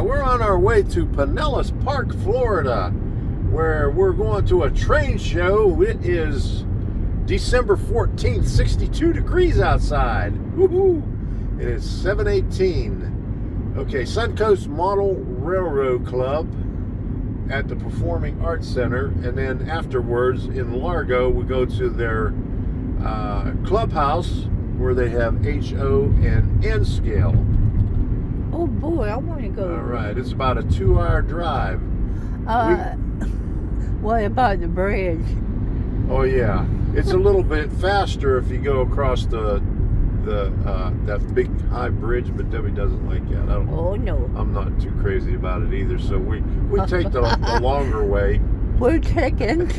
we're on our way to Pinellas Park, Florida, where we're going to a train show. It is December 14th, 62 degrees outside. Woohoo! It is 7:18. Okay, Suncoast Model Railroad Club at the Performing Arts Center, and then afterwards in Largo we go to their clubhouse where they have HO and N scale. Oh boy, I want to go. All right, it's about a 2-hour drive. What about the bridge? Oh yeah, it's a little bit faster if you go across that big high bridge, but Debbie doesn't like that. Oh no, I'm not too crazy about it either, so we take the longer way. We're checking.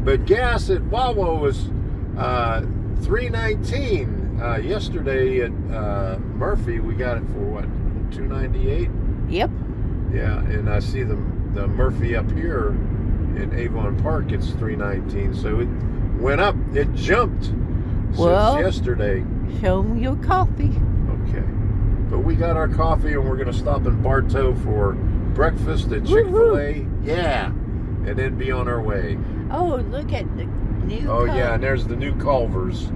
But gas at Wawa was $3.19. Yesterday at Murphy, we got it for what, $2.98? Yep. Yeah, and I see the Murphy up here in Avon Park, it's $3.19. So it went up, it jumped since yesterday. Show me your coffee. Okay. But we got our coffee and we're going to stop in Bartow for breakfast at Chick-fil-A. Yeah. And then be on our way. Oh, look at the new Yeah, and there's the new Culvers.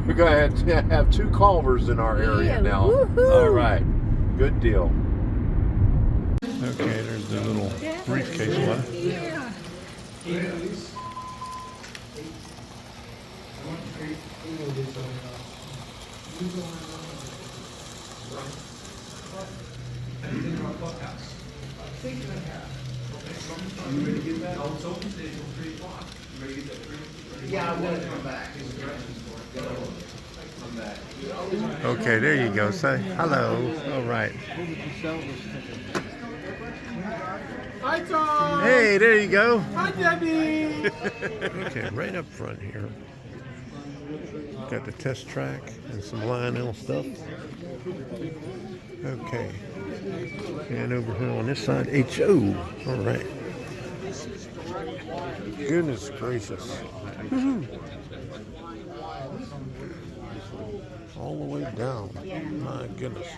We're going to have 2 Culvers in our area now. Woohoo. All right. Good deal. Okay, there's the little briefcase one. Yeah. Anything about clubhouse? Thinking I have. You ready to get that? Oh, it's open today till 3 o'clock. You ready to get that 3? Yeah, I'm gonna come back. Come back. Okay, there you go. Say hello. All right. Hi, Tom. Hey, there you go. Hi, Debbie. Okay, right up front here. Got the test track and some Lionel stuff. Okay. And over here on this side, HO. All right. Goodness gracious. All the way down. My goodness.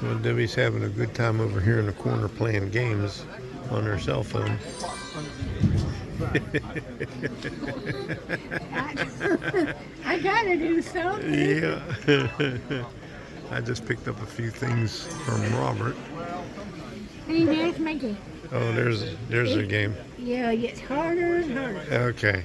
Well, Debbie's having a good time over here in the corner playing games on her cell phone. I gotta do something. Yeah. I just picked up a few things from Robert. Hey, there's Mickey. Oh, there's a game. Yeah, it gets harder and harder. Okay.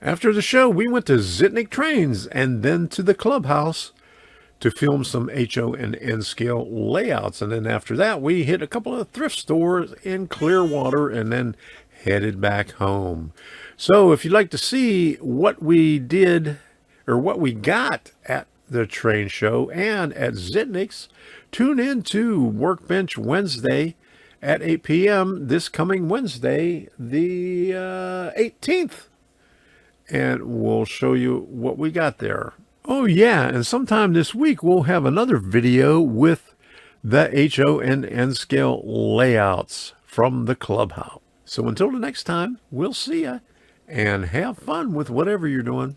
After the show, we went to Zitnick Trains and then to the clubhouse to film some HO and N scale layouts. And then after that, we hit a couple of thrift stores in Clearwater and then headed back home. So if you'd like to see what we did or what we got at the train show and at Zitnicks, tune in to Workbench Wednesday at 8 p.m. this coming Wednesday, the 18th. And we'll show you what we got there. Oh yeah, and sometime this week we'll have another video with the HO and N scale layouts from the clubhouse. So until the next time, we'll see ya and have fun with whatever you're doing.